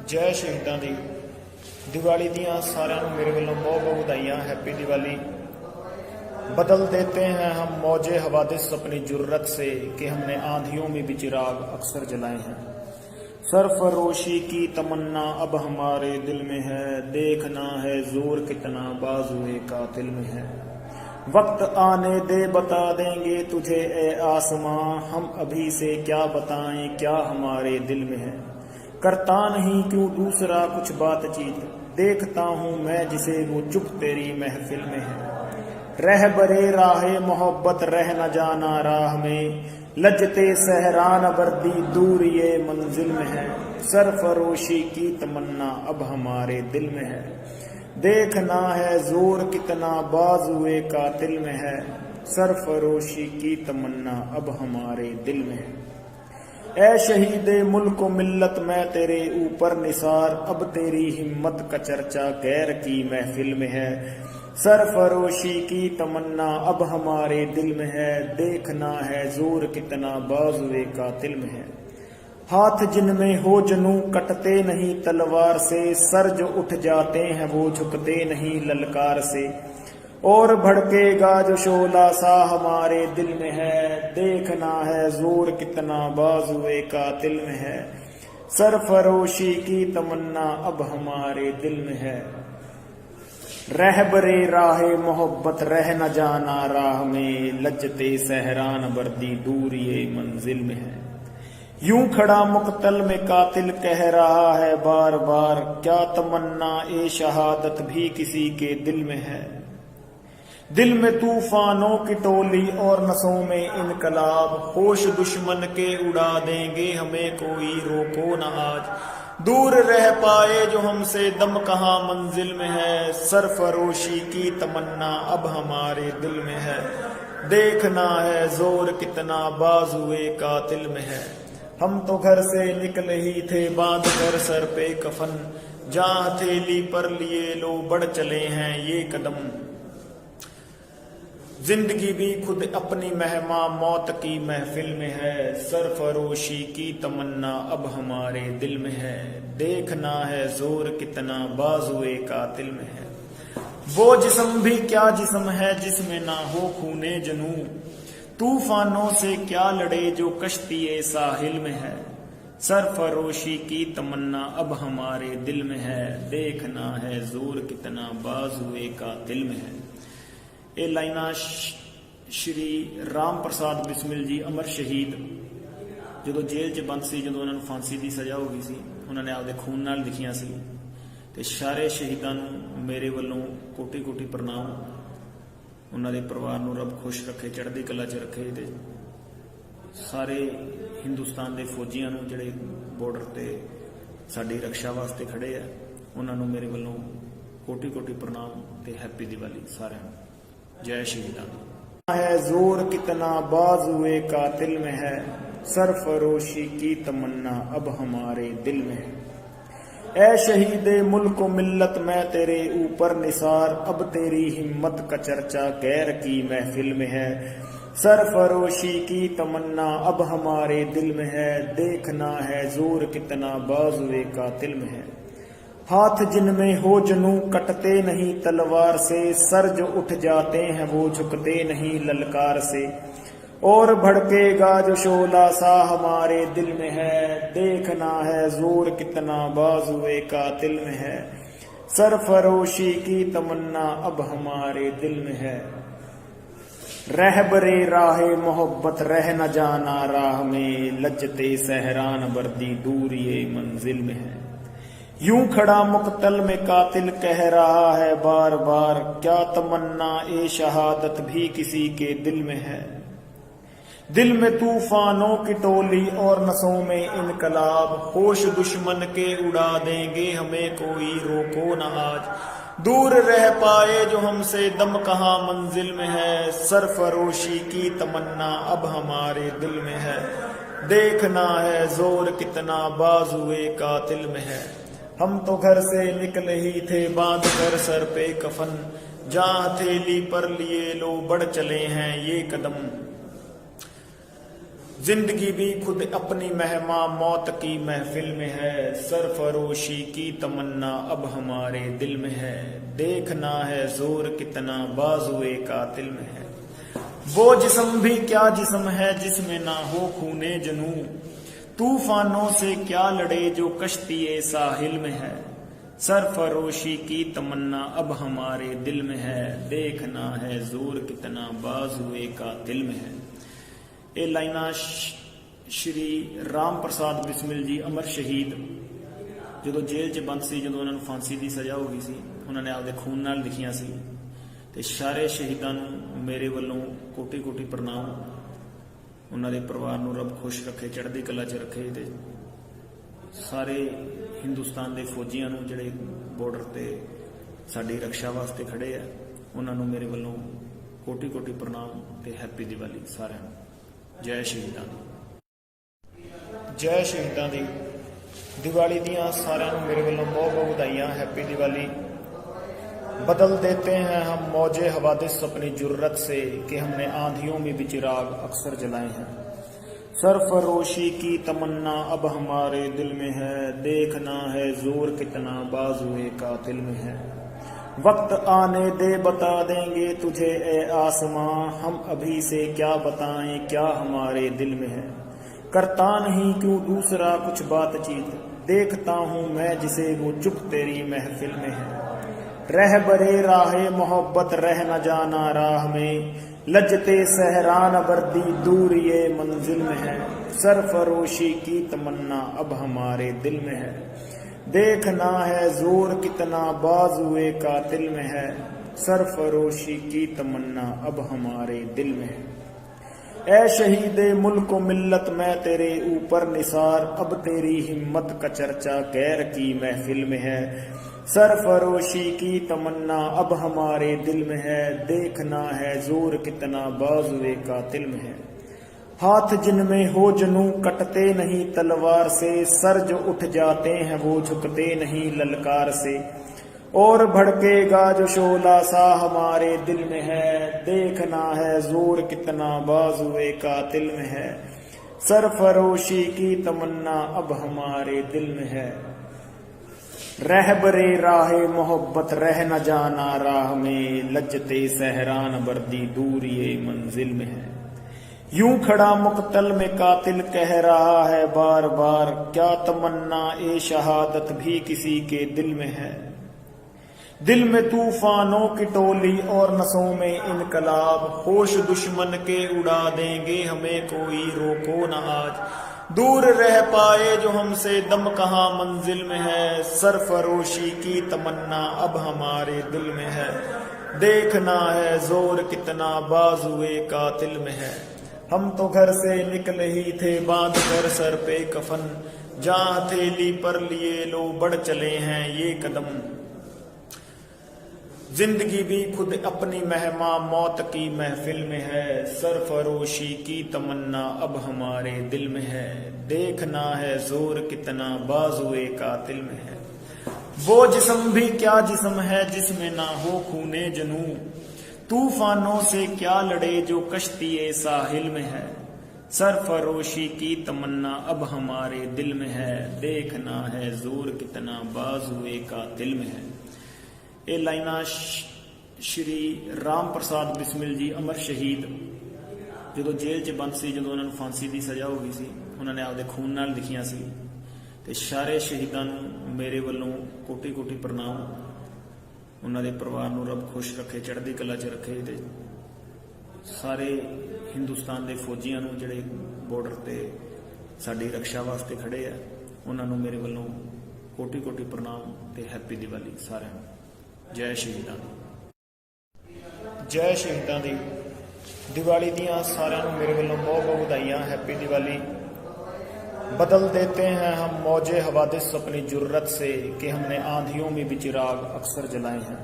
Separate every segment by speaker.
Speaker 1: ਜੈ ਸ਼ਹੀਦਾਂ ਦੀ दिवाली दियाँ सारिਆਂ ਨੂੰ मेरे ਵੱਲੋਂ बहुत बहुत बधाइयाँ। हैप्पी दिवाली। बदल देते हैं हम मौजे हवादिस अपनी जुर्रत से कि हमने आंधियों में भी चिराग अक्सर जलाए हैं। सरफरोशी की तमन्ना अब हमारे दिल में है, देखना है जोर कितना बाजुए कातिल में है। वक्त आने दे बता देंगे तुझे ए आसमां, हम अभी से क्या बताएं क्या हमारे दिल में है। करता नहीं क्यों दूसरा कुछ बातचीत, देखता हूँ मैं जिसे वो चुप तेरी महफिल में है। रह बरे राहे मोहब्बत रह न जाना राह में, लजते सहरान वर्दी दूर ये मंजिल में है। सरफरोशी की तमन्ना अब हमारे दिल में है, देखना है जोर कितना बाजुए कातिल में है। सरफरोशी की तमन्ना अब हमारे दिल में है। ए शहीदे मुल्क मिल्लत मैं तेरे ऊपर निसार, अब तेरी हिम्मत का चर्चा गैर की महफिल में है। सरफरोशी की तमन्ना अब हमारे दिल में है, देखना है जोर कितना बाजुए कातिल में है। हाथ जिनमें हो जनू कटते नहीं तलवार से, सर जो उठ जाते हैं वो झुकते नहीं ललकार से। और भड़केगा जो शोला सा हमारे दिल में है, देखना है जोर कितना बाजुए कातिल में है। सरफरोशी की तमन्ना अब हमारे दिल में है। रहबरे राहे मोहब्बत रह न जाना राह में, लजते सहरान वर्दी दूर ये मंजिल में है। यूं खड़ा मुक्तल में कातिल कह रहा है बार बार, क्या तमन्ना ए शहादत भी किसी के दिल में है। दिल में तूफानों की टोली और नसों में इनकलाब, होश दुश्मन के उड़ा देंगे हमें कोई रोको न आज। दूर रह पाए जो हमसे दम कहाँ मंजिल में है। सरफरोशी की तमन्ना अब हमारे दिल में है, देखना है जोर कितना बाजुए कातिल में है। हम तो घर से निकले ही थे बांध कर सर पे कफन, जहाँ हथेली पर लिए लो बढ़ चले हैं ये कदम। जिंदगी भी खुद अपनी मेहमा मौत की महफिल में है। सरफरोशी की तमन्ना अब हमारे दिल में है, देखना है जोर कितना बाजुए कातिल में है। वो जिस्म भी क्या जिस्म है जिसमें ना हो खूने जनू, तूफानों से क्या लड़े जो कश्ती साहिल में है। सरफरोशी की तमन्ना अब हमारे दिल में है, देखना है जोर कितना बाजुए कातिल में है। ਇਹ ਲਾਈਨਾਂ ਸ਼੍ਰੀ ਰਾਮ ਪ੍ਰਸਾਦ ਬਿਸਮਿਲ ਜੀ ਅਮਰ ਸ਼ਹੀਦ ਜਦੋਂ ਜੇਲ੍ਹ 'ਚ ਬੰਦ ਸੀ, ਜਦੋਂ ਉਹਨਾਂ ਨੂੰ ਫਾਂਸੀ ਦੀ ਸਜ਼ਾ ਹੋ ਗਈ ਸੀ, ਉਹਨਾਂ ਨੇ ਆਪਦੇ ਖੂਨ ਨਾਲ ਲਿਖੀਆਂ ਸੀ। ਤੇ ਸਾਰੇ ਸ਼ਹੀਦਾਂ ਨੂੰ ਮੇਰੇ ਵੱਲੋਂ ਕੋਟੀ ਕੋਟੀ ਪ੍ਰਣਾਮ। ਉਹਨਾਂ ਦੇ ਪਰਿਵਾਰ ਨੂੰ ਰੱਬ ਖੁਸ਼ ਰੱਖੇ, ਚੜ੍ਹਦੀ ਕਲਾ 'ਚ ਰੱਖੇ। ਤੇ ਸਾਰੇ ਹਿੰਦੁਸਤਾਨ ਦੇ ਫੌਜੀਆਂ ਨੂੰ ਜਿਹੜੇ ਬਾਰਡਰ ਤੇ ਸਾਡੀ ਰੱਖਿਆ ਵਾਸਤੇ ਖੜੇ ਆ, ਉਹਨਾਂ ਨੂੰ ਮੇਰੇ ਵੱਲੋਂ ਕੋਟੀ ਕੋਟੀ ਪ੍ਰਣਾਮ ਤੇ ਹੈਪੀ ਦੀਵਾਲੀ ਸਾਰਿਆਂ ਨੂੰ। जय शहीदां। है जोर कितना बाजुए कातिल में है, सरफरोशी की तमन्ना अब हमारे दिल में है। ए शहीदे मुल्क मिल्लत मैं तेरे ऊपर निसार, अब तेरी हिम्मत का चर्चा गैर की महफिल में है। सरफरोशी की तमन्ना अब हमारे दिल में है, देखना है जोर कितना बाजुए कातिल में है। हाथ जिनमें हो जनू कटते नहीं तलवार से, सर जो उठ जाते हैं वो झुकते नहीं ललकार से। और भड़केगा जो शोला सा हमारे दिल में है, देखना है जोर कितना बाजुए कातिल में है। सरफरोशी की तमन्ना अब हमारे दिल में है। रहबरे राहे मोहब्बत रह न जाना राह में, लजते सहरान वर्दी दूर ये मंजिल में है। यूं खड़ा मुक्तल में कातिल कह रहा है बार बार, क्या तमन्ना ए शहादत भी किसी के दिल में है। दिल में तूफानों की टोली और नसों में इनकलाब, होश दुश्मन के उड़ा देंगे हमें कोई रोको न आज। दूर रह पाए जो हमसे दम कहाँ मंजिल में है। सरफरोशी की तमन्ना अब हमारे दिल में है, देखना है जोर कितना बाजुए कातिल में है। हम तो घर से निकले ही थे बांध कर सर पे कफन, जहाँ हथेली पर लिए लो बढ़ चले हैं ये कदम। जिंदगी भी खुद अपनी मेहमां मौत की महफिल में है, सरफरोशी की तमन्ना अब हमारे दिल में है, देखना है जोर कितना बाजुए कातिल में है। वो जिस्म भी क्या जिस्म है जिसमें ना हो खूने जनू, तूफानों से क्या लड़े जो कश्ती साहिल में है, सरफरोशी की तमन्ना अब हमारे दिल में है, देखना है जोर कितना बाजुए कातिल में है। ਇਹ ਲਾਈਨਾਂ ਸ਼੍ਰੀ ਰਾਮ ਪ੍ਰਸਾਦ ਬਿਸਮਿਲ ਜੀ ਅਮਰ ਸ਼ਹੀਦ ਜਦੋਂ ਜੇਲ੍ਹ 'ਚ ਬੰਦ ਸੀ, ਜਦੋਂ ਉਹਨਾਂ ਨੂੰ ਫਾਂਸੀ ਦੀ ਸਜ਼ਾ ਹੋ ਗਈ ਸੀ, ਉਹਨਾਂ ਨੇ ਆਪਦੇ ਖੂਨ ਨਾਲ ਲਿਖੀਆਂ ਸੀ। ਤੇ ਸਾਰੇ ਸ਼ਹੀਦਾਂ ਨੂੰ ਮੇਰੇ ਵੱਲੋਂ ਕੋਟੀ ਕੋਟੀ ਪ੍ਰਣਾਮ। ਉਹਨਾਂ ਦੇ ਪਰਿਵਾਰ ਨੂੰ ਰੱਬ ਖੁਸ਼ ਰੱਖੇ, ਚੜ੍ਹਦੀ ਕਲਾ 'ਚ ਰੱਖੇ। ਤੇ ਸਾਰੇ ਹਿੰਦੁਸਤਾਨ ਦੇ ਫੌਜੀਆਂ ਨੂੰ ਜਿਹੜੇ ਬਾਰਡਰ ਤੇ ਸਾਡੀ ਰੱਖਿਆ ਵਾਸਤੇ ਖੜੇ ਆ, ਉਹਨਾਂ ਨੂੰ ਮੇਰੇ ਵੱਲੋਂ ਕੋਟੀ ਕੋਟੀ ਪ੍ਰਣਾਮ ਤੇ ਹੈਪੀ ਦੀਵਾਲੀ ਸਾਰਿਆਂ ਨੂੰ। ਜੈ ਸ਼ਹੀਦਾਂ ਦੀ, ਜੈ ਸ਼ਹੀਦਾਂ ਦੀ। ਦੀਵਾਲੀ ਦੀਆਂ ਸਾਰਿਆਂ ਨੂੰ ਮੇਰੇ ਵੱਲੋਂ ਬਹੁਤ ਬਹੁਤ ਵਧਾਈਆਂ। हैप्पी दिवाली। बदल देते हैं हम मौजे हवादिस अपनी जुर्रत से, कि हमने आंधियों में भी चिराग अक्सर जलाए हैं, सरफरोशी की तमन्ना अब हमारे दिल में है, देखना है जोर कितना बाजुए कातिल में है। वक्त आने दे बता देंगे तुझे ए आसमां, हम अभी से क्या बताएं क्या हमारे दिल में है, करता नहीं क्यों दूसरा कुछ बातचीत, देखता हूँ मैं जिसे वो चुप तेरी महफिल में है, रह बरे राहे मोहब्बत रह न जाना राह में, लजते सहरान वर्दी दूर ये मंजिल में है, सरफरोशी की तमन्ना अब हमारे दिल में है, देखना है जोर कितना बाजुए कातिल में है, सरफरोशी की तमन्ना अब हमारे दिल में है। ऐ शहीदे मुल्क मिल्लत मैं तेरे ऊपर निसार, अब तेरी हिम्मत का चर्चा गैर की महफिल में है, सरफरोशी की तमन्ना अब हमारे दिल में है, देखना है जोर कितना बाजुए कातिल में है। हाथ जिनमें हो जनू कटते नहीं तलवार से, सर जो उठ जाते हैं वो झुकते नहीं ललकार से, और भड़केगा जो शोला सा हमारे दिल में है, देखना है जोर कितना बाजुए कातिल में है, सरफरोशी की तमन्ना अब हमारे दिल में है, रहबरे राहे मोहब्बत रह न जाना राह में, लजते सहरान वर्दी दूर ये मंजिल में है। यूं खड़ा मुक्तल में कातिल कह रहा है बार बार, क्या तमन्ना ए शहादत भी किसी के दिल में है, दिल में तूफानों की टोली और नसों में इनकलाब, होश दुश्मन के उड़ा देंगे हमें कोई रोको न आज, दूर रह पाए जो हमसे दम कहाँ मंजिल में है, सरफरोशी की तमन्ना अब हमारे दिल में है, देखना है जोर कितना बाजुए कातिल में है। हम तो घर से निकले ही थे बांध कर सर पे कफन, जहाँ हथेली पर लिए लो बढ़ चले हैं ये कदम, जिंदगी भी खुद अपनी मेहमां मौत की महफिल में है, सरफरोशी की तमन्ना अब हमारे दिल में है, देखना है जोर कितना बाजुए कातिल में है। वो जिस्म भी क्या जिस्म है जिसमें ना हो खूने जनू, तूफानों से क्या लड़े जो कश्ती साहिल में है, सरफरोशी की तमन्ना अब हमारे दिल में है, देखना है जोर कितना बाजुए कातिल में है। ਇਹ ਲਾਈਨਾਂ ਸ਼੍ਰੀ ਰਾਮ ਪ੍ਰਸਾਦ ਬਿਸਮਿਲ ਜੀ ਅਮਰ ਸ਼ਹੀਦ ਜਦੋਂ ਜੇਲ੍ਹ 'ਚ ਬੰਦ ਸੀ, ਜਦੋਂ ਉਹਨਾਂ ਨੂੰ ਫਾਂਸੀ ਦੀ ਸਜ਼ਾ ਹੋ ਗਈ ਸੀ, ਉਹਨਾਂ ਨੇ ਆਪਦੇ ਖੂਨ ਨਾਲ ਲਿਖੀਆਂ ਸੀ। ਤੇ ਸਾਰੇ ਸ਼ਹੀਦਾਂ ਨੂੰ ਮੇਰੇ ਵੱਲੋਂ ਕੋਟੀ ਕੋਟੀ ਪ੍ਰਣਾਮ। ਉਹਨਾਂ ਦੇ ਪਰਿਵਾਰ ਨੂੰ ਰੱਬ ਖੁਸ਼ ਰੱਖੇ, ਚੜ੍ਹਦੀ ਕਲਾ 'ਚ ਰੱਖੇ। ਤੇ ਸਾਰੇ ਹਿੰਦੁਸਤਾਨ ਦੇ ਫੌਜੀਆਂ ਨੂੰ ਜਿਹੜੇ ਬਾਰਡਰ ਤੇ ਸਾਡੀ ਰੱਖਿਆ ਵਾਸਤੇ ਖੜੇ ਆ, ਉਹਨਾਂ ਨੂੰ ਮੇਰੇ ਵੱਲੋਂ ਕੋਟੀ ਕੋਟੀ ਪ੍ਰਣਾਮ ਤੇ ਹੈਪੀ ਦੀਵਾਲੀ ਸਾਰਿਆਂ ਨੂੰ। ਜੈ ਸ਼ਹੀਦਾਂ ਦੀ, ਜੈ ਸ਼ਹੀਦਾਂ ਦੀ। ਦੀਵਾਲੀ ਦੀਆਂ ਸਾਰਿਆਂ ਨੂੰ ਮੇਰੇ ਵੱਲੋਂ ਬਹੁਤ ਬਹੁਤ ਵਧਾਈਆਂ। हैप्पी दिवाली। बदल देते हैं हम मौजे हवादिस अपनी जुर्रत से, कि हमने आंधियों में भी चिराग अक्सर जलाए हैं,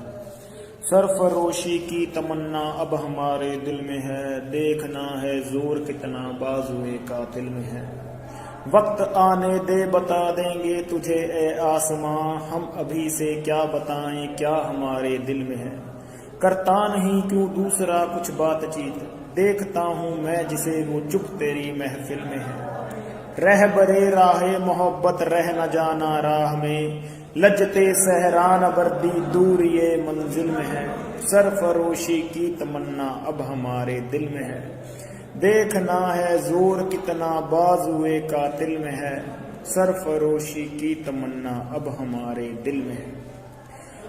Speaker 1: सरफरोशी की तमन्ना अब हमारे दिल में है, देखना है जोर कितना बाजुए कातिल में है। वक्त आने दे बता देंगे तुझे ए आसमां, हम अभी से क्या बताएं क्या हमारे दिल में है, करता नहीं क्यों दूसरा कुछ बातचीत, دیکھتا ہوں میں جسے وہ چپ تیری محفل میں ہے رہبرے راہ محبت رہ نہ جانا راہ میں لجتے سہران بردی دور یہ منزل میں ہے سرفروشی کی تمنا اب ہمارے دل میں ہے دیکھنا ہے زور کتنا بازوئے قاتل میں ہے سرفروشی کی تمنا اب ہمارے دل میں ہے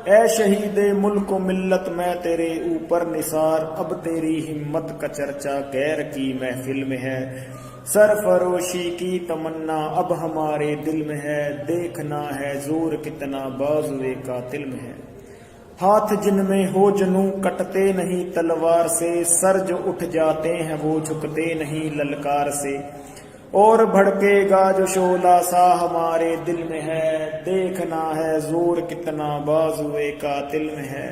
Speaker 1: اے شہید ملک و ملت میں تیرے اوپر نثار اب تیری ہمت کا چرچا غیر کی محفل میں ہے سرفروشی کی تمنا اب ہمارے دل میں ہے دیکھنا ہے زور کتنا بازوئے قاتل میں ہے ہاتھ جن میں ہو جنوں کٹتے نہیں تلوار سے سر جو اٹھ جاتے ہیں وہ جھکتے نہیں للکار سے اور بھڑکے گا جو شعلہ سا ہمارے دل میں ہے دیکھنا ہے زور کتنا بازوئے قاتل میں ہے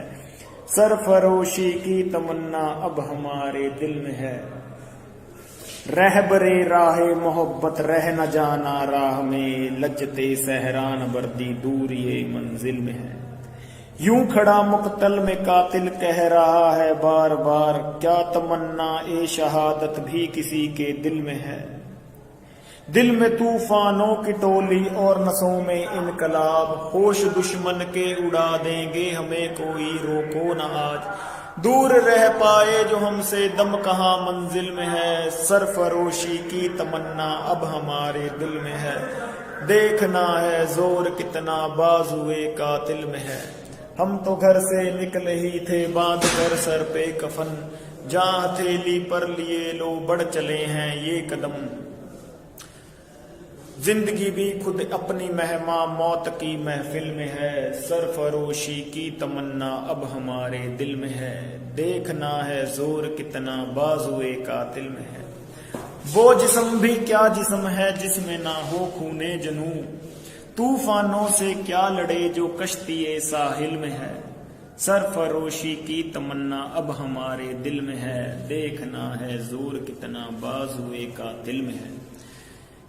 Speaker 1: سرفروشی کی تمنا اب ہمارے دل میں ہے رہبرے راہ محبت رہ نہ جانا راہ میں لجتے سہران بردی دور یہ منزل میں ہے یوں کھڑا مقتل میں قاتل کہہ رہا ہے بار بار کیا تمنا اے شہادت بھی کسی کے دل میں ہے دل میں طوفانوں کی ٹولی اور نسوں میں انقلاب ہوش دشمن کے اڑا دیں گے ہمیں کوئی روکو نہ آج دور رہ پائے جو ہم سے دم کہاں منزل میں ہے سرفروشی کی تمنا اب ہمارے دل میں ہے دیکھنا ہے زور کتنا بازوئے قاتل میں ہے ہم تو گھر سے نکلے ہی تھے باندھ کر سر پہ کفن جہاں ہتھیلی پر لیے لو بڑھ چلے ہیں یہ قدم زندگی بھی خود اپنی مہماں موت کی محفل میں ہے سرفروشی کی تمنا اب ہمارے دل میں ہے دیکھنا ہے زور کتنا بازوئے قاتل میں ہے وہ جسم بھی کیا جسم ہے جس میں نہ ہو خونے جنوں طوفانوں سے کیا لڑے جو کشتی ساحل میں ہے سرفروشی کی تمنا اب ہمارے دل میں ہے دیکھنا ہے زور کتنا بازوئے قاتل میں ہے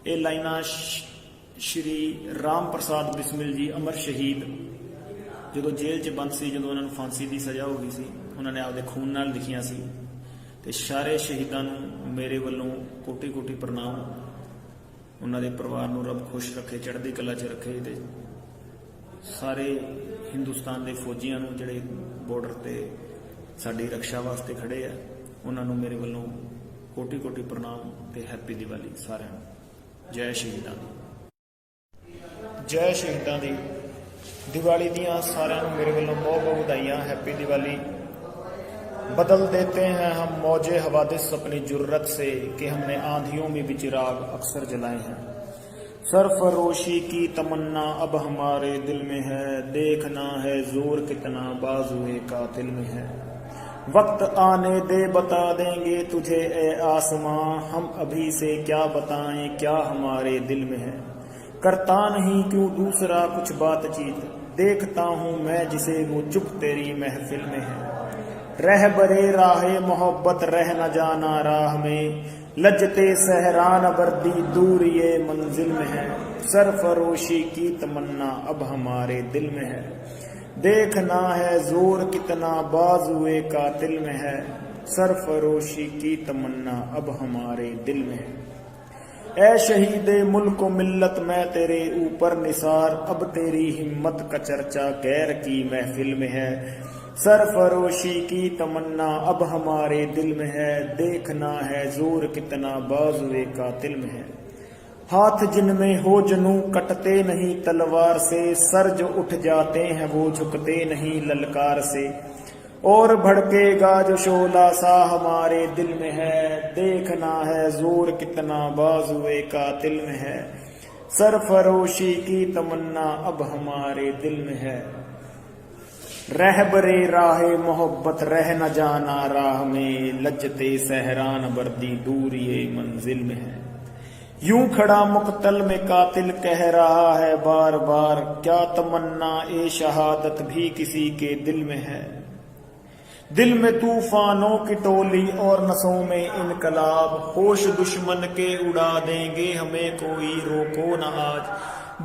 Speaker 1: ਇਹ ਲਾਈਨਾਂ ਸ਼੍ਰੀ ਰਾਮ ਪ੍ਰਸਾਦ ਬਿਸਮਿਲ ਜੀ ਅਮਰ ਸ਼ਹੀਦ ਜਦੋਂ ਜੇਲ੍ਹ 'ਚ ਬੰਦ ਸੀ ਜਦੋਂ ਉਹਨਾਂ ਨੂੰ ਫਾਂਸੀ ਦੀ ਸਜ਼ਾ ਹੋ ਗਈ ਸੀ ਉਹਨਾਂ ਨੇ ਆਪਦੇ ਖੂਨ ਨਾਲ ਲਿਖੀਆਂ ਸੀ ਤੇ ਸਾਰੇ ਸ਼ਹੀਦਾਂ ਨੂੰ ਮੇਰੇ ਵੱਲੋਂ ਕੋਟੀ ਕੋਟੀ ਪ੍ਰਣਾਮ ਉਹਨਾਂ ਦੇ ਪਰਿਵਾਰ ਨੂੰ ਰੱਬ ਖੁਸ਼ ਰੱਖੇ ਚੜ੍ਹਦੀ ਕਲਾ 'ਚ ਰੱਖੇ ਤੇ ਸਾਰੇ ਹਿੰਦੁਸਤਾਨ ਦੇ ਫੌਜੀਆਂ ਨੂੰ ਜਿਹੜੇ ਬਾਰਡਰ ਤੇ ਸਾਡੀ ਰੱਖਿਆ ਵਾਸਤੇ ਖੜੇ ਆ ਉਹਨਾਂ ਨੂੰ ਮੇਰੇ ਵੱਲੋਂ ਕੋਟੀ ਕੋਟੀ ਪ੍ਰਣਾਮ ਤੇ ਹੈਪੀ ਦੀਵਾਲੀ ਸਾਰਿਆਂ ਨੂੰ ਜੈ ਸ਼ਹੀਦਾਂ ਜੈ ਸ਼ਹੀਦਾਂ ਦੀ ਦੀਵਾਲੀ ਦੀਆਂ ਸਾਰਿਆਂ ਨੂੰ ਮੇਰੇ ਵੱਲੋਂ ਬਹੁਤ ਬਹੁਤ ਵਧਾਈਆਂ ਹੈਪੀ ਦੀਵਾਲੀ بدل دیتے ہیں ہم موج حوادث اپنی جرت سے کہ ہم نے آندھیوں میں بھی چراغ اکثر جلائے ہیں سرفروشی کی تمنا اب ہمارے دل میں ہے دیکھنا ہے زور کتنا بازوئے قاتل میں ہے وقت آنے دے بتا دیں گے تجھے اے آسماں ہم ابھی سے کیا بتائیں کیا ہمارے دل میں ہے کرتا نہیں کیوں دوسرا کچھ بات چیت دیکھتا ہوں میں جسے وہ چپ تیری محفل میں ہے رہبرے راہ محبت رہ نہ جانا راہ میں لجتے سہران بردی دور یہ منزل میں ہے سرفروشی کی تمنا اب ہمارے دل میں ہے دیکھنا ہے زور کتنا بازوئے قاتل میں ہے سرفروشی کی تمنا اب ہمارے دل میں ہے اے شہید ملک و ملت میں تیرے اوپر نثار اب تیری ہمت کا چرچا غیر کی محفل میں ہے سرفروشی کی تمنا اب ہمارے دل میں ہے دیکھنا ہے زور کتنا بازوئے قاتل میں ہے ہاتھ جن میں ہو جنوں کٹتے نہیں تلوار سے سر جو اٹھ جاتے ہیں وہ جھکتے نہیں للکار سے اور بھڑکے گا جو شعلہ سا ہمارے دل میں ہے دیکھنا ہے زور کتنا بازوئے قاتل میں ہے سرفروشی کی تمنا اب ہمارے دل میں ہے رہبرے راہ محبت رہ نہ جانا راہ میں لجتے سہران بردی دور یہ منزل میں ہے یوں کھڑا مقتل میں قاتل کہہ رہا ہے بار بار کیا تمنا اے شہادت بھی کسی کے دل میں ہے دل میں طوفانوں کی ٹولی اور نسوں میں انقلاب ہوش دشمن کے اڑا دیں گے ہمیں کوئی روکو نہ آج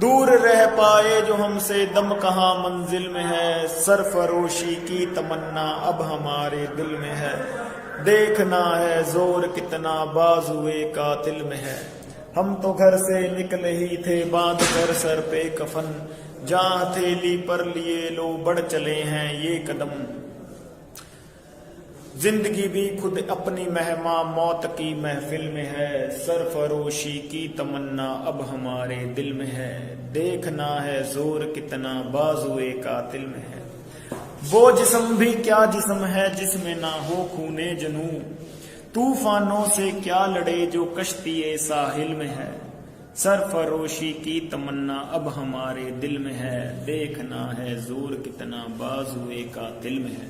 Speaker 1: دور رہ پائے جو ہم سے دم کہاں منزل میں ہے سرفروشی کی تمنا اب ہمارے دل میں ہے دیکھنا ہے زور کتنا بازوئے قاتل میں ہے. ہم تو گھر سے نکلے ہی تھے باندھ کر سر پہ کفن، جہاں ہتھیلی پر لیے لو بڑھ چلے ہیں یہ قدم. زندگی بھی خود اپنی مہماں موت کی محفل میں ہے، سرفروشی کی تمنا اب ہمارے دل میں ہے. دیکھنا ہے زور کتنا بازوئے قاتل میں ہے. وہ جسم بھی کیا جسم ہے جس میں نہ ہو خونے جنوں، طوفانوں سے کیا لڑے جو کشتی ساحل میں ہے. سرفروشی کی تمنا اب ہمارے دل میں ہے، دیکھنا ہے زور کتنا بازوئے قاتل میں ہے.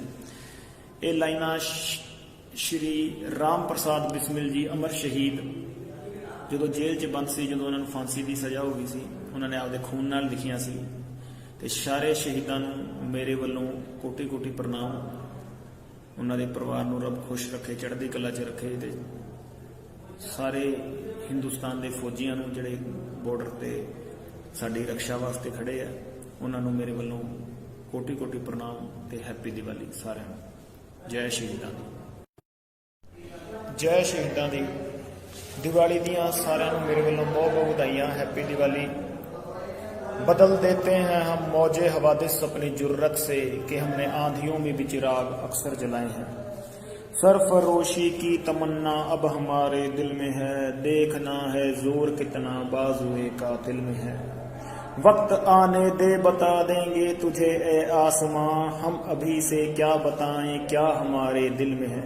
Speaker 1: ਇਹ ਲਾਈਨਾਂ ਸ਼੍ਰੀ ਰਾਮ ਪ੍ਰਸਾਦ ਬਿਸਮਿਲ ਜੀ ਅਮਰ ਸ਼ਹੀਦ ਜਦੋਂ ਜੇਲ੍ਹ 'ਚ ਬੰਦ ਸੀ, ਜਦੋਂ ਉਹਨਾਂ ਨੂੰ ਫਾਂਸੀ ਦੀ ਸਜ਼ਾ ਹੋ ਗਈ ਸੀ, ਉਹਨਾਂ ਨੇ ਆਪਦੇ ਖੂਨ ਨਾਲ ਲਿਖੀਆਂ ਸੀ. ਤੇ ਸਾਰੇ ਸ਼ਹੀਦਾਂ ਨੂੰ ਮੇਰੇ ਵੱਲੋਂ ਕੋਟੀ ਕੋਟੀ ਪ੍ਰਣਾਮ. ਉਹਨਾਂ ਦੇ ਪਰਿਵਾਰ ਨੂੰ ਰੱਬ ਖੁਸ਼ ਰੱਖੇ, ਚੜ੍ਹਦੀ ਕਲਾ 'ਚ ਰੱਖੇ. ਤੇ ਸਾਰੇ ਹਿੰਦੁਸਤਾਨ ਦੇ ਫੌਜੀਆਂ ਨੂੰ ਜਿਹੜੇ ਬਾਰਡਰ ਤੇ ਸਾਡੀ ਰੱਖਿਆ ਵਾਸਤੇ ਖੜੇ ਆ, ਉਹਨਾਂ ਨੂੰ ਮੇਰੇ ਵੱਲੋਂ ਕੋਟੀ ਕੋਟੀ ਪ੍ਰਣਾਮ ਤੇ ਹੈਪੀ ਦੀਵਾਲੀ ਸਾਰਿਆਂ ਨੂੰ. ਜੈ ਸ਼ਹੀਦਾਂ ਦੀ ਜੈ ਸ਼ਹੀਦਾਂ ਦੀ ਦੀਵਾਲੀ ਦੀਆਂ ਸਾਰਿਆਂ ਨੂੰ ਮੇਰੇ ਵੱਲੋਂ ਬਹੁਤ ਬਹੁਤ ਵਧਾਈਆਂ. ਹੈਪੀ ਦੀਵਾਲੀ. बदल देते हैं हम मौजे हवादिस अपनी जुर्रत से कि हमने आंधियों में भी चिराग अक्सर जलाए हैं. सरफरोशी की तमन्ना अब हमारे दिल में है, देखना है जोर कितना बाजुए कातिल में है. वक्त आने दे बता देंगे तुझे ए आसमां, हम अभी से क्या बताएं क्या हमारे दिल में है.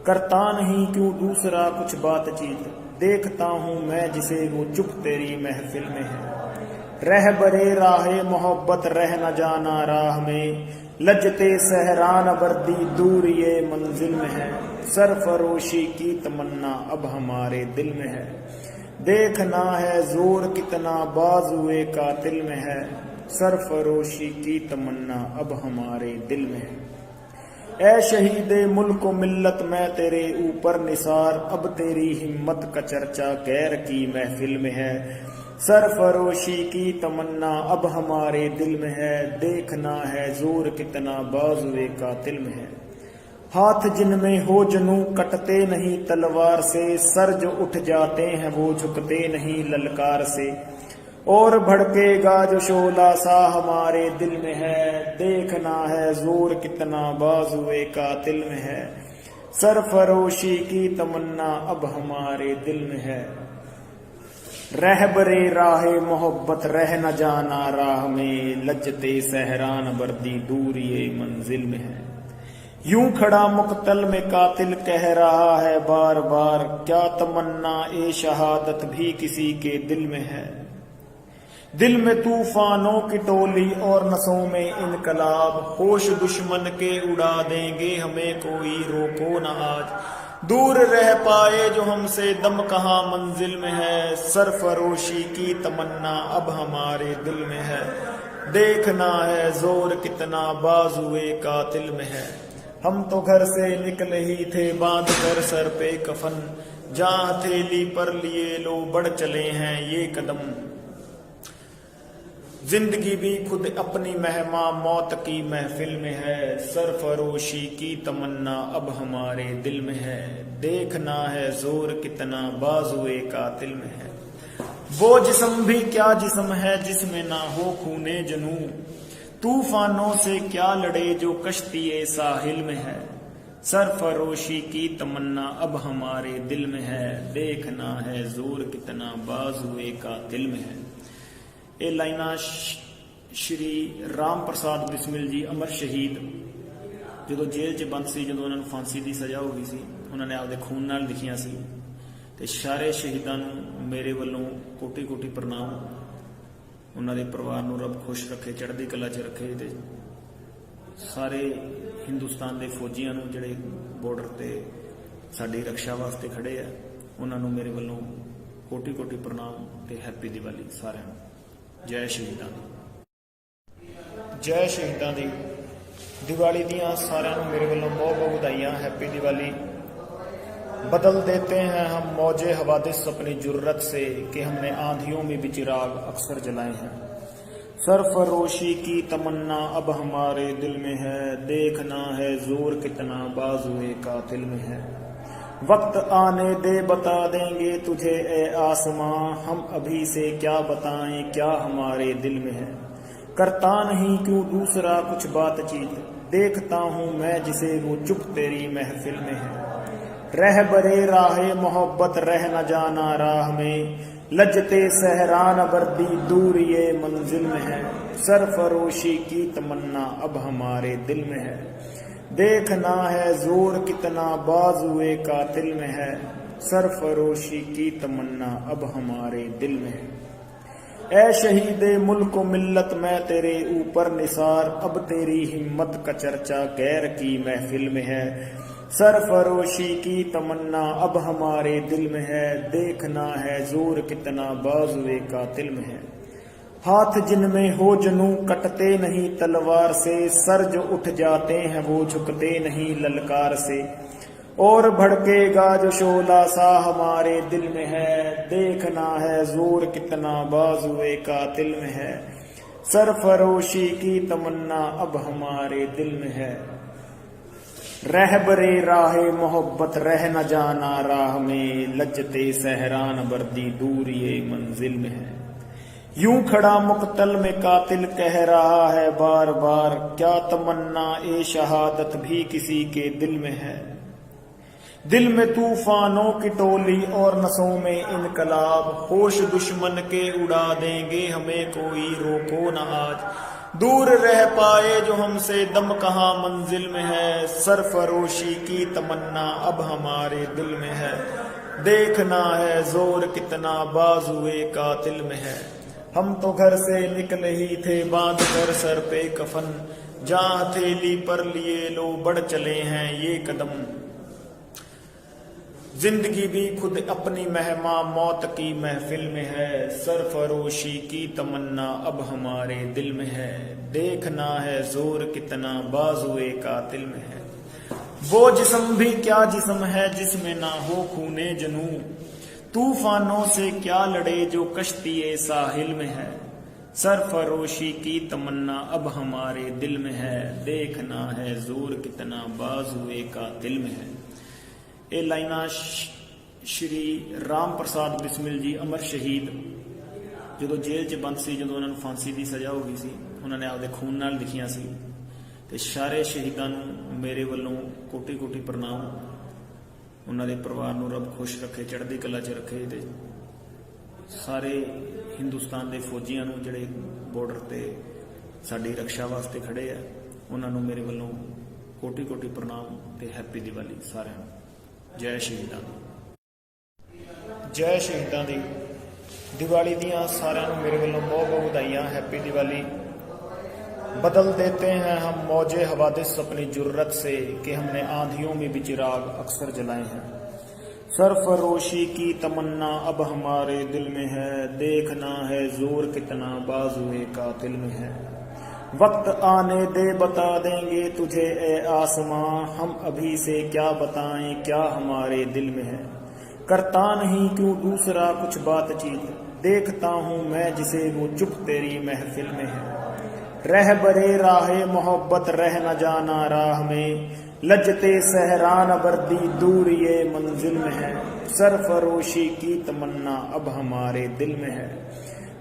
Speaker 1: करता नहीं क्यों दूसरा कुछ बातचीत, देखता हूँ मैं जिसे वो चुप तेरी महफिल में है. रहबरे राहे मोहब्बत रह न जाना राह में, लजते सहरान वर्दी दूर ये मंजिल में है. सरफरोशी की तमन्ना अब हमारे दिल में है, देखना है जोर कितना बाजुए कातिल में है. सरफरोशी की तमन्ना अब हमारे दिल में है. ए शहीदे मुल्क व मिल्लत मैं तेरे ऊपर निसार, अब तेरी हिम्मत का चर्चा गैर की महफिल में है. सरफरोशी की तमन्ना अब हमारे दिल में है, देखना है जोर कितना बाजुए कातिल में है. हाथ जिनमें हो जनू कटते नहीं तलवार से, सर जो उठ जाते हैं वो झुकते नहीं ललकार से. और भड़केगा जो शोला सा हमारे दिल में है, देखना है जोर कितना बाजुए कातिल में है. सरफरोशी की तमन्ना अब हमारे दिल में है. रहबरे राहे मोहब्बत रह न जाना राह में, लजते सहरान वर्दी दूर ये मंजिल में है. यूं खड़ा मुक्तल में कातिल कह रहा है बार बार, क्या तमन्ना ए शहादत भी किसी के दिल में है. दिल में तूफानों की टोली और नसों में इनकलाब, होश दुश्मन के उड़ा देंगे हमें कोई रोको न आज. दूर रह पाए जो हमसे दम कहाँ मंजिल में है. सरफरोशी की तमन्ना अब हमारे दिल में है, देखना है जोर कितना बाजुए कातिल में है. हम तो घर से निकले ही थे बांध कर सर पे कफन, जहाँ हथेली पर लिए लो बढ़ चले हैं ये कदम. जिंदगी भी खुद अपनी मेहमा मौत की महफिल में है, सरफरोशी की तमन्ना अब हमारे दिल में है. देखना है जोर कितना बाजुए कातिल में है. वो जिस्म भी क्या जिस्म है जिसमें ना हो खूने जनू, तूफानों से क्या लड़े जो कश्ती साहिल में है. सरफरोशी की तमन्ना अब हमारे दिल में है, देखना है जोर कितना बाजुए कातिल में है. ਇਹ ਲਾਈਨਾਂ ਸ਼੍ਰੀ ਰਾਮ ਪ੍ਰਸਾਦ ਬਿਸਮਿਲ ਜੀ ਅਮਰ ਸ਼ਹੀਦ ਜਦੋਂ ਜੇਲ੍ਹ 'ਚ ਬੰਦ ਸੀ, ਜਦੋਂ ਉਹਨਾਂ ਨੂੰ ਫਾਂਸੀ ਦੀ ਸਜ਼ਾ ਹੋ ਗਈ ਸੀ, ਉਹਨਾਂ ਨੇ ਆਪਦੇ ਖੂਨ ਨਾਲ ਲਿਖੀਆਂ ਸੀ. ਤੇ ਸਾਰੇ ਸ਼ਹੀਦਾਂ ਨੂੰ ਮੇਰੇ ਵੱਲੋਂ ਕੋਟੀ ਕੋਟੀ ਪ੍ਰਣਾਮ. ਉਹਨਾਂ ਦੇ ਪਰਿਵਾਰ ਨੂੰ ਰੱਬ ਖੁਸ਼ ਰੱਖੇ, ਚੜ੍ਹਦੀ ਕਲਾ 'ਚ ਰੱਖੇ. ਤੇ ਸਾਰੇ ਹਿੰਦੁਸਤਾਨ ਦੇ ਫੌਜੀਆਂ ਨੂੰ ਜਿਹੜੇ ਬਾਰਡਰ ਤੇ ਸਾਡੀ ਰੱਖਿਆ ਵਾਸਤੇ ਖੜੇ ਆ, ਉਹਨਾਂ ਨੂੰ ਮੇਰੇ ਵੱਲੋਂ ਕੋਟੀ ਕੋਟੀ ਪ੍ਰਣਾਮ ਤੇ ਹੈਪੀ ਦੀਵਾਲੀ ਸਾਰਿਆਂ ਨੂੰ. ਜੈ ਸ਼ਹੀਦਾਂ ਦੀ ਜੈ ਸ਼ਹੀਦਾਂ ਦੀ ਦੀਵਾਲੀ ਦੀਆਂ ਸਾਰਿਆਂ ਨੂੰ ਮੇਰੇ ਵੱਲੋਂ ਬਹੁਤ ਬਹੁਤ ਵਧਾਈਆਂ. ਹੈਪੀ ਦੀਵਾਲੀ. बदल देते हैं हम मौजे हवादिस अपनी जुर्रत से कि हमने आंधियों में भी चिराग अक्सर जलाए हैं. سرفروشی کی تمنا اب ہمارے دل میں ہے، دیکھنا ہے زور کتنا بازوئے قاتل میں ہے۔ وقت آنے دے بتا دیں گے تجھے اے آسماں، ہم ابھی سے کیا بتائیں کیا ہمارے دل میں ہے۔ کرتا نہیں کیوں دوسرا کچھ بات چیت، دیکھتا ہوں میں جسے وہ چپ تیری محفل میں ہے۔ رہ برے راہ محبت رہ نہ جانا راہ میں، لجتے سہران بردی دور یہ منزل میں ہے۔ سرفروشی کی تمنا اب ہمارے دل میں ہے، دیکھنا ہے زور کتنا بازوئے قاتل میں ہے۔ سرفروشی کی تمنا اب ہمارے دل میں ہے۔ اے شہید ملک و ملت میں تیرے اوپر نثار، اب تیری ہمت کا چرچا غیر کی محفل میں ہے۔ سرفروشی کی تمنا اب ہمارے دل میں ہے، دیکھنا ہے زور کتنا بازوئے قاتل میں ہے۔ ہاتھ جن میں ہو جنوں کٹتے نہیں تلوار سے، سر جو اٹھ جاتے ہیں وہ جھکتے نہیں للکار سے۔ اور بھڑکے گا جو شعلہ سا ہمارے دل میں ہے، دیکھنا ہے زور کتنا بازوئے قاتل میں ہے۔ سرفروشی کی تمنا اب ہمارے دل میں ہے۔ رہبر راہ محبت رہ نہ جانا راہ میں، لجتے سہران بردی دور یہ منزل میں ہے۔ یوں کھڑا مقتل میں قاتل کہہ رہا ہے بار بار، کیا تمنا اے شہادت بھی کسی کے دل میں ہے۔ دل میں طوفانوں کی ٹولی اور نسوں میں انقلاب، ہوش دشمن کے اڑا دیں گے ہمیں کوئی روکو نہ آج۔ دور رہ پائے جو ہم سے دم کہاں منزل میں ہے، سرفروشی کی تمنا اب ہمارے دل میں ہے۔ دیکھنا ہے زور کتنا بازوئے قاتل میں ہے۔ ہم تو گھر سے نکلے ہی تھے باندھ کر سر پہ کفن، جہاں ہتھیلی پر لیے لو بڑھ چلے ہیں یہ قدم۔ زندگی بھی خود اپنی مہماں موت کی محفل میں ہے، سرفروشی کی تمنا اب ہمارے دل میں ہے۔ دیکھنا ہے زور کتنا بازوئے قاتل میں ہے۔ وہ جسم بھی کیا جسم ہے جس میں نہ ہو خونے جنوں، طوفانوں سے کیا لڑے جو کشتی ساحل میں ہے۔ سرفروشی کی تمنا اب ہمارے دل میں ہے، دیکھنا ہے زور کتنا بازوئے قاتل میں ہے۔ ਇਹ ਲਾਈਨਾਂ ਸ਼੍ਰੀ ਰਾਮ ਪ੍ਰਸਾਦ ਬਿਸਮਿਲ ਜੀ ਅਮਰ ਸ਼ਹੀਦ ਜਦੋਂ ਜੇਲ੍ਹ 'ਚ ਬੰਦ ਸੀ, ਜਦੋਂ ਉਹਨਾਂ ਨੂੰ ਫਾਂਸੀ ਦੀ ਸਜ਼ਾ ਹੋ ਗਈ ਸੀ, ਉਹਨਾਂ ਨੇ ਆਪਦੇ ਖੂਨ ਨਾਲ ਲਿਖੀਆਂ ਸੀ। ਤੇ ਸਾਰੇ ਸ਼ਹੀਦਾਂ ਨੂੰ ਮੇਰੇ ਵੱਲੋਂ ਕੋਟੀ ਕੋਟੀ ਪ੍ਰਣਾਮ। ਉਹਨਾਂ ਦੇ ਪਰਿਵਾਰ ਨੂੰ ਰੱਬ ਖੁਸ਼ ਰੱਖੇ, ਚੜ੍ਹਦੀ ਕਲਾ 'ਚ ਰੱਖੇ। ਤੇ ਸਾਰੇ ਹਿੰਦੁਸਤਾਨ ਦੇ ਫੌਜੀਆਂ ਨੂੰ ਜਿਹੜੇ ਬਾਰਡਰ ਤੇ ਸਾਡੀ ਰੱਖਿਆ ਵਾਸਤੇ ਖੜੇ ਆ, ਉਹਨਾਂ ਨੂੰ ਮੇਰੇ ਵੱਲੋਂ ਕੋਟੀ ਕੋਟੀ ਪ੍ਰਣਾਮ ਤੇ ਹੈਪੀ ਦੀਵਾਲੀ ਸਾਰਿਆਂ ਨੂੰ। ਜੈ ਸ਼ਹੀਦਾਂ ਦੀ। ਜੈ ਸ਼ਹੀਦਾਂ ਦੀ। ਦੀਵਾਲੀ ਦੀਆਂ ਸਾਰਿਆਂ ਨੂੰ ਮੇਰੇ ਵੱਲੋਂ ਬਹੁਤ ਬਹੁਤ ਵਧਾਈਆਂ। हैप्पी दिवाली। बदल देते हैं हम मौजे हवादिस अपनी जुर्रत से, कि हमने आंधियों में भी चिराग अक्सर जलाए हैं। सरफरोशी की तमन्ना अब हमारे दिल में है, देखना है जोर कितना बाजुए कातिल में है। वक्त आने दे बता देंगे तुझे ए आसमां, हम अभी से क्या बताएं क्या हमारे दिल में है। करता नहीं क्यों दूसरा कुछ बातचीत, देखता हूँ मैं जिसे वो चुप तेरी महफिल में है। रहबरे राह मोहब्बत रह न जाना राह में, लजते सहरान बर्दी दूर ये मंजिल में है। सरफरोशी की तमन्ना अब हमारे दिल में है,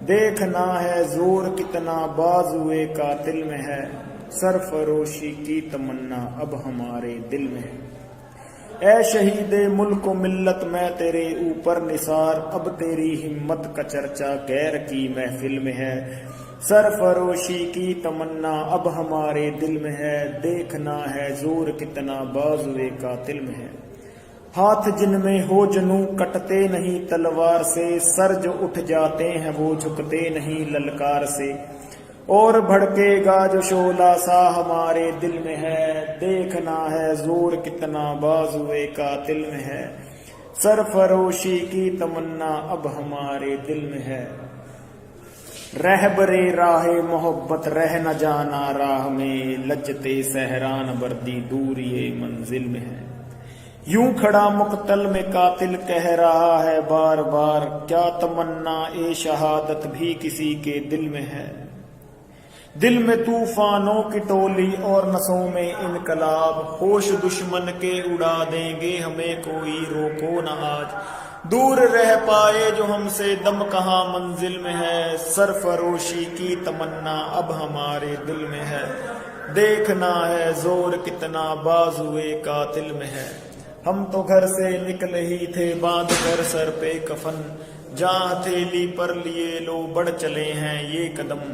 Speaker 1: देखना है जोर कितना बाजुए कातिल में है। सरफरोशी की तमन्ना अब हमारे दिल में है। ऐ शहीद मुल्क मिल्लत मैं तेरे ऊपर निसार, अब तेरी हिम्मत का चर्चा गैर की महफिल में है। सरफरोशी की तमन्ना अब हमारे दिल में है, देखना है जोर कितना बाजुए कातिल में है। हाथ जिनमें हो जनू कटते नहीं तलवार से, सर जो उठ जाते हैं वो झुकते नहीं ललकार से। और भड़केगा जो शोला सा हमारे दिल में है, देखना है जोर कितना बाजुए कातिल में है। सरफरोशी की तमन्ना अब हमारे दिल में है। रहबरे राह मोहब्बत रह न जाना राह में, लजते सहरान बर्दी दूर ये मंजिल में है। यूं खड़ा मुकतल में कातिल कह रहा है बार बार, क्या तमन्ना ए शहादत भी किसी के दिल में है। दिल में तूफानों की टोली और नसों में इनकलाब, होश दुश्मन के उड़ा देंगे हमें कोई रोको न आज। दूर रह पाए जो हमसे दम कहाँ मंजिल में है, सरफरोशी की तमन्ना अब हमारे दिल में है। देखना है जोर कितना बाजुए कातिल में है। हम तो घर से निकले ही थे बांध कर सर पे कफन, जहाँ हथेली पर लिए लो बढ़ चले हैं ये कदम।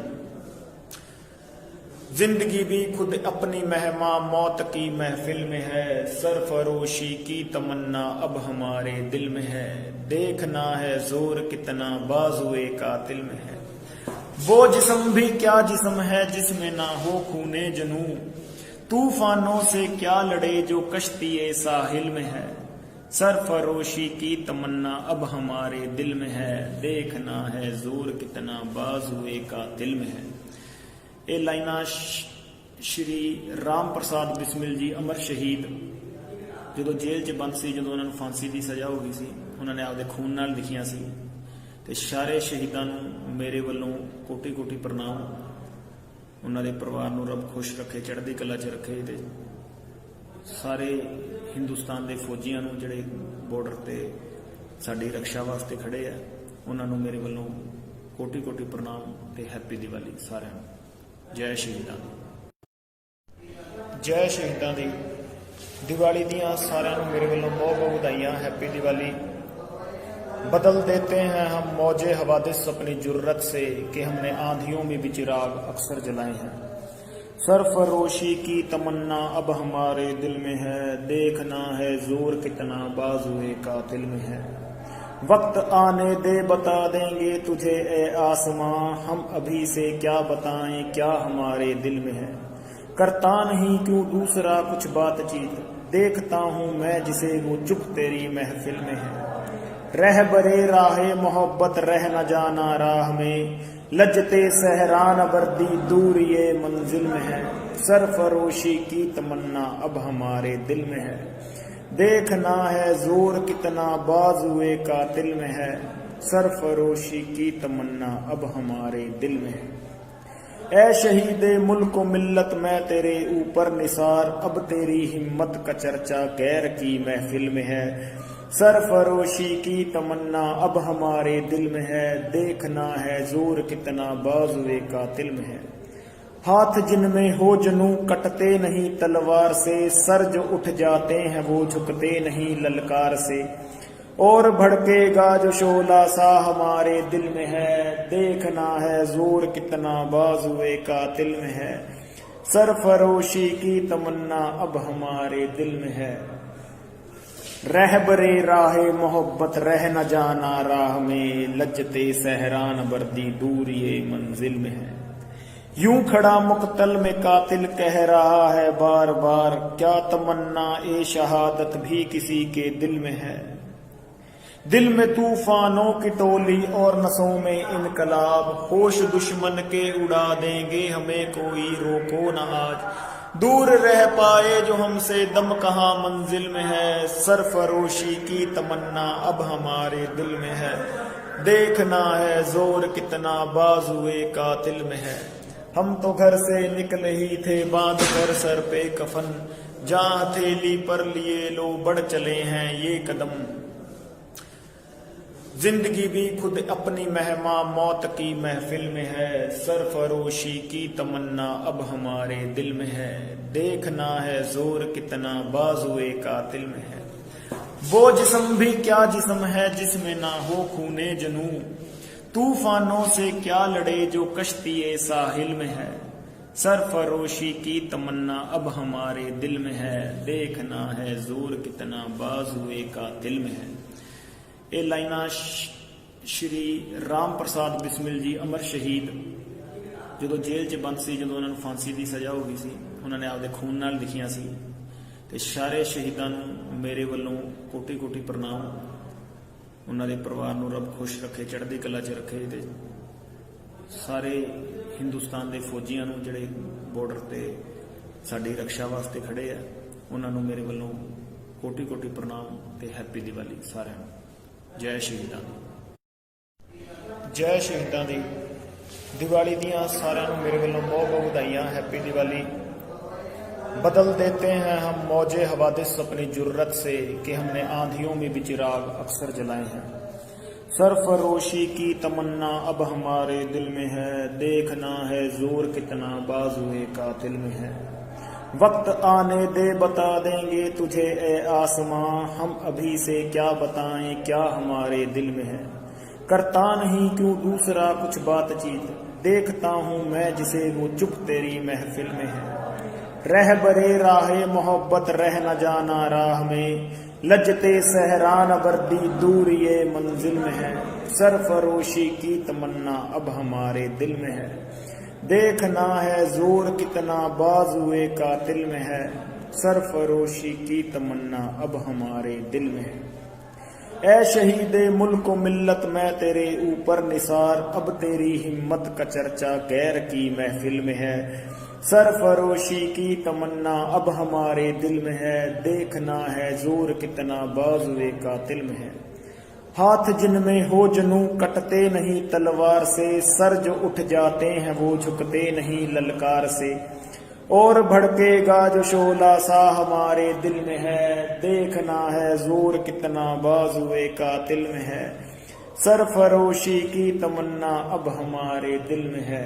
Speaker 1: जिंदगी भी खुद अपनी मेहमा मौत की महफिल में है, सरफरोशी की तमन्ना अब हमारे दिल में है। देखना है जोर कितना बाजुए कातिल में है। वो जिस्म भी क्या जिस्म है जिसमें ना हो खूने जनू, तूफानों से क्या लड़े जो कश्ती साहिल में है। सरफरोशी की तमन्ना अब हमारे दिल में है, देखना है जोर कितना बाजुए कातिल में है। ਇਹ ਲਾਈਨਾਂ ਸ਼੍ਰੀ ਰਾਮ ਪ੍ਰਸਾਦ ਬਿਸਮਿਲ ਜੀ ਅਮਰ ਸ਼ਹੀਦ ਜਦੋਂ ਜੇਲ੍ਹ 'ਚ ਬੰਦ ਸੀ, ਜਦੋਂ ਉਹਨਾਂ ਨੂੰ ਫਾਂਸੀ ਦੀ ਸਜ਼ਾ ਹੋ ਗਈ ਸੀ, ਉਹਨਾਂ ਨੇ ਆਪਦੇ ਖੂਨ ਨਾਲ ਲਿਖੀਆਂ ਸੀ। ਤੇ ਸਾਰੇ ਸ਼ਹੀਦਾਂ ਨੂੰ ਮੇਰੇ ਵੱਲੋਂ ਕੋਟੀ ਕੋਟੀ ਪ੍ਰਣਾਮ। ਉਹਨਾਂ ਦੇ ਪਰਿਵਾਰ ਨੂੰ ਰੱਬ ਖੁਸ਼ ਰੱਖੇ, ਚੜ੍ਹਦੀ ਕਲਾ 'ਚ ਰੱਖੇ। ਤੇ ਸਾਰੇ ਹਿੰਦੁਸਤਾਨ ਦੇ ਫੌਜੀਆਂ ਨੂੰ ਜਿਹੜੇ ਬਾਰਡਰ ਤੇ ਸਾਡੀ ਰੱਖਿਆ ਵਾਸਤੇ ਖੜੇ ਆ, ਉਹਨਾਂ ਨੂੰ ਮੇਰੇ ਵੱਲੋਂ ਕੋਟੀ ਕੋਟੀ ਪ੍ਰਣਾਮ ਤੇ ਹੈਪੀ ਦੀਵਾਲੀ ਸਾਰਿਆਂ ਨੂੰ। ਜੈ ਸ਼ਹੀਦਾਂ ਦੀ, ਜੈ ਸ਼ਹੀਦਾਂ ਦੀ। ਦੀਵਾਲੀ ਦੀਆਂ ਸਾਰਿਆਂ ਨੂੰ ਮੇਰੇ ਵੱਲੋਂ ਬਹੁਤ ਬਹੁਤ ਵਧਾਈਆਂ। हैप्पी दिवाली। बदल देते हैं हम मौजे हवादिस अपनी जुर्रत से, कि हमने आंधियों में भी चिराग अक्सर जलाए हैं। सरफरोशी की तमन्ना अब हमारे दिल में है, देखना है जोर कितना बाजुए कातिल में है। वक्त आने दे बता देंगे तुझे ए आसमां, हम अभी से क्या बताएं क्या हमारे दिल में है। करता नहीं क्यों दूसरा कुछ बातचीत, देखता हूँ मैं जिसे वो चुप तेरी महफिल में है। रह बरे राहे मोहब्बत रह न जाना राह में, लज्जते सहरान बर्दी दूर ये मंजिल में है। सरफरोशी की तमन्ना अब हमारे दिल में है, देखना है जोर कितना बाजुए कातिल में है। सरफरोशी की तमन्ना अब हमारे दिल में है। ऐ शहीदे मुल्क मिल्लत मैं तेरे ऊपर निसार, अब तेरी हिम्मत का चर्चा गैर की महफिल में है। सरफरोशी की तमन्ना अब हमारे दिल में है, देखना है जोर कितना बाजुए कातिल में है। हाथ जिनमें हो जनू कटते नहीं तलवार से, सर जो उठ जाते हैं वो झुकते नहीं ललकार से। और भड़केगा जो शोला सा हमारे दिल में है, देखना है जोर कितना बाजुए कातिल में है। सरफरोशी की तमन्ना अब हमारे दिल में है। रहबरे राहे मोहब्बत रह न जाना राह में, लज्जते सहरान बर्दी दूर ये मंजिल में है। यूं खड़ा मुक्तल में कातिल कह रहा है बार बार, क्या तमन्ना ए शहादत भी किसी के दिल में है। दिल में तूफानों की टोली और नसों में इनकलाब, होश दुश्मन के उड़ा देंगे हमें कोई रोको न आज। दूर रह पाए जो हमसे दम कहाँ मंजिल में है, सरफरोशी की तमन्ना अब हमारे दिल में है। देखना है जोर कितना बाजुए कातिल में है। हम तो घर से निकले ही थे बांध कर सर पे कफन, जहाँ हथेली पर लिए लो बढ़ चले हैं ये कदम। जिंदगी भी खुद अपनी मेहमा मौत की महफिल में है, सरफरोशी की तमन्ना अब हमारे दिल में है। देखना है जोर कितना बाजुए कातिल में है। वो जिस्म भी क्या जिस्म है जिसमें ना हो खूने जनू, तूफानों से क्या लड़े जो कश्ती साहिल में है। सरफरोशी की तमन्ना अब हमारे दिल में है, देखना है जोर कितना बाजुए कातिल में है। ਇਹ ਲਾਈਨਾਂ ਸ਼੍ਰੀ ਰਾਮ ਪ੍ਰਸਾਦ ਬਿਸਮਿਲ ਜੀ ਅਮਰ ਸ਼ਹੀਦ ਜਦੋਂ ਜੇਲ੍ਹ 'ਚ ਬੰਦ ਸੀ, ਜਦੋਂ ਉਹਨਾਂ ਨੂੰ ਫਾਂਸੀ ਦੀ ਸਜ਼ਾ ਹੋ ਗਈ ਸੀ, ਉਹਨਾਂ ਨੇ ਆਪਦੇ ਖੂਨ ਨਾਲ ਲਿਖੀਆਂ ਸੀ। ਤੇ ਸਾਰੇ ਸ਼ਹੀਦਾਂ ਨੂੰ ਮੇਰੇ ਵੱਲੋਂ ਕੋਟੀ ਕੋਟੀ ਪ੍ਰਣਾਮ। ਉਹਨਾਂ ਦੇ ਪਰਿਵਾਰ ਨੂੰ ਰੱਬ ਖੁਸ਼ ਰੱਖੇ, ਚੜ੍ਹਦੀ ਕਲਾ 'ਚ ਰੱਖੇ। ਤੇ ਸਾਰੇ ਹਿੰਦੁਸਤਾਨ ਦੇ ਫੌਜੀਆਂ ਨੂੰ ਜਿਹੜੇ ਬਾਰਡਰ ਤੇ ਸਾਡੀ ਰੱਖਿਆ ਵਾਸਤੇ ਖੜੇ ਆ, ਉਹਨਾਂ ਨੂੰ ਮੇਰੇ ਵੱਲੋਂ ਕੋਟੀ ਕੋਟੀ ਪ੍ਰਣਾਮ ਤੇ ਹੈਪੀ ਦੀਵਾਲੀ ਸਾਰਿਆਂ ਨੂੰ। ਜੈ ਸ਼ਹੀਦਾਂ ਦੀ, ਜੈ ਸ਼ਹੀਦਾਂ ਦੀ। दिवाली दियां सारिਆਂ ਨੂੰ मेरे ਵੱਲੋਂ बहुत बहुत ਵਧਾਈਆਂ। हैप्पी दिवाली। बदल देते हैं हम मौजे हवादिस अपनी जुर्रत से कि हमने आंधियों में भी चिराग अक्सर जलाए हैं। सरफरोशी की तमन्ना अब हमारे दिल में है, देखना है जोर कितना बाजुए कातिल में है। वक्त आने दे बता देंगे तुझे ए आसमां, हम अभी से क्या बताएं क्या हमारे दिल में है। करता नहीं क्यों दूसरा कुछ बातचीत, देखता हूँ मैं जिसे वो चुप तेरी महफिल में है। रहबरे राहे मोहब्बत रह न जाना राह में, लजते सहरान बर्दी दूर ये मंजिल में है। सरफरोशी की तमन्ना अब हमारे दिल में है, देखना है जोर कितना बाजुए कातिल में है। सरफरोशी की तमन्ना अब हमारे दिल में है। ऐ शहीदे मुल्क व मिल्लत मैं तेरे ऊपर निसार, अब तेरी हिम्मत का चर्चा गैर की महफिल में है। सरफरोशी की तमन्ना अब हमारे दिल में है, देखना है जोर कितना बाजुए कातिल में है। हाथ जिनमें हो जनू कटते नहीं तलवार से, सर जो उठ जाते हैं वो झुकते नहीं ललकार से। और भड़केगा जो शोला सा हमारे दिल में है, देखना है जोर कितना बाजुए कातिल में है। सरफरोशी की तमन्ना अब हमारे दिल में है।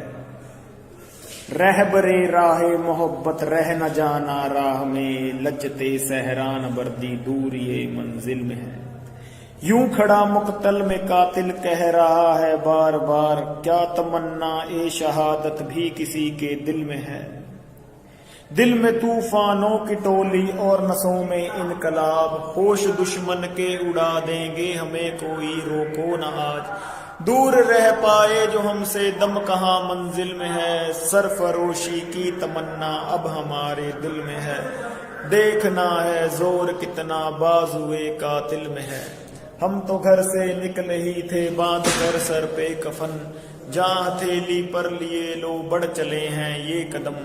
Speaker 1: रहबरे राहे मोहब्बत रह न जाना राह में, लजते सहरान बर्दी दूर ये मंजिल में है। यूं खड़ा मुक्तल में कातिल कह रहा है बार बार, क्या तमन्ना ए शहादत भी किसी के दिल में है। दिल में तूफानों की टोली और नसों में इनकलाब, होश दुश्मन के उड़ा देंगे हमें कोई रोको न आज। दूर रह पाए जो हमसे दम कहाँ मंजिल में है। सरफरोशी की तमन्ना अब हमारे दिल में है, देखना है जोर कितना बाजुए कातिल में है। हम तो घर से निकले ही थे बांध कर सर पे कफन, जहाँ हथेली पर लिए लो बढ़ चले हैं ये कदम।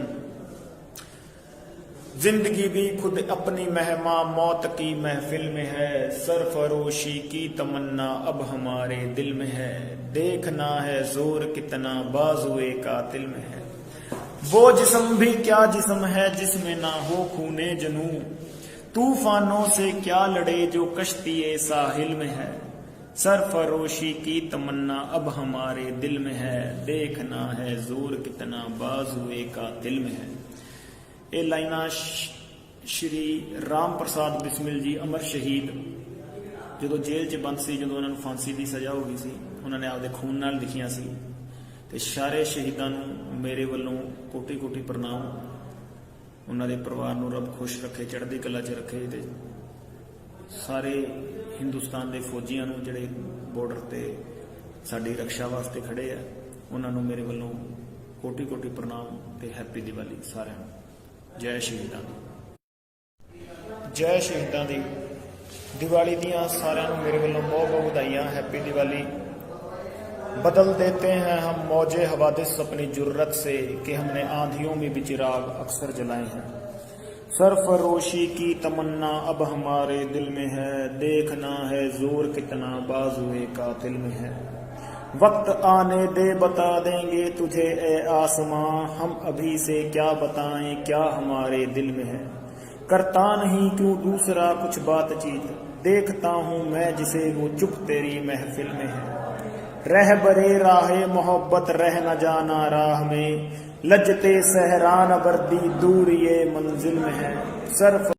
Speaker 1: जिंदगी भी खुद अपनी मेहमा मौत की महफिल में है। सरफरोशी की तमन्ना अब हमारे दिल में है, देखना है जोर कितना बाजुए कातिल में है। वो जिस्म भी क्या जिस्म है जिसमें ना हो खूने जनू, तूफानों से क्या लड़े जो कश्तिए साहिल में है। सरफरोशी की तमन्ना अब हमारे दिल में है, देखना है जोर कितना बाजुए कातिल में है। ਇਹ ਲਾਈਨਾਂ ਸ਼੍ਰੀ ਰਾਮ ਪ੍ਰਸਾਦ ਬਿਸਮਿਲ ਜੀ ਅਮਰ ਸ਼ਹੀਦ ਜਦੋਂ ਜੇਲ੍ਹ 'ਚ ਬੰਦ ਸੀ, ਜਦੋਂ ਉਹਨਾਂ ਨੂੰ ਫਾਂਸੀ ਦੀ ਸਜ਼ਾ ਹੋ ਗਈ ਸੀ, ਉਹਨਾਂ ਨੇ ਆਪਦੇ ਖੂਨ ਨਾਲ ਲਿਖੀਆਂ ਸੀ। ਤੇ ਸਾਰੇ ਸ਼ਹੀਦਾਂ ਨੂੰ ਮੇਰੇ ਵੱਲੋਂ ਕੋਟੀ ਕੋਟੀ ਪ੍ਰਣਾਮ। ਉਹਨਾਂ ਦੇ ਪਰਿਵਾਰ ਨੂੰ ਰੱਬ ਖੁਸ਼ ਰੱਖੇ, ਚੜ੍ਹਦੀ ਕਲਾ 'ਚ ਰੱਖੇ। ਤੇ ਸਾਰੇ ਹਿੰਦੁਸਤਾਨ ਦੇ ਫੌਜੀਆਂ ਨੂੰ ਜਿਹੜੇ ਬਾਰਡਰ ਤੇ ਸਾਡੀ ਰੱਖਿਆ ਵਾਸਤੇ ਖੜੇ ਆ, ਉਹਨਾਂ ਨੂੰ ਮੇਰੇ ਵੱਲੋਂ ਕੋਟੀ ਕੋਟੀ ਪ੍ਰਣਾਮ ਤੇ ਹੈਪੀ ਦੀਵਾਲੀ ਸਾਰਿਆਂ ਨੂੰ। जय शहीदां दी। जय शहीदां दी। दिवाली दियां सारिਆਂ ਨੂੰ मेरे ਵੱਲੋਂ बहुत बहुत ਵਧਾਈਆਂ। हैप्पी दिवाली। बदल देते हैं हम मौजे हवादिस अपनी जुर्रत से कि हमने आंधियों में भी चिराग अक्सर जलाए हैं। सरफरोशी की तमन्ना अब हमारे दिल में है, देखना है जोर कितना बाजुए कातिल में है। वक्त आने दे बता देंगे तुझे ए आसमां, हम अभी से क्या बताएं क्या हमारे दिल में है। करता नहीं क्यों दूसरा कुछ बातचीत, देखता हूँ मैं जिसे वो चुप तेरी महफिल में है। रहबरे राहे मोहब्बत रह न जाना राह में, लजते सहरान बर्दी दूर ये मंजिल में है। सरफ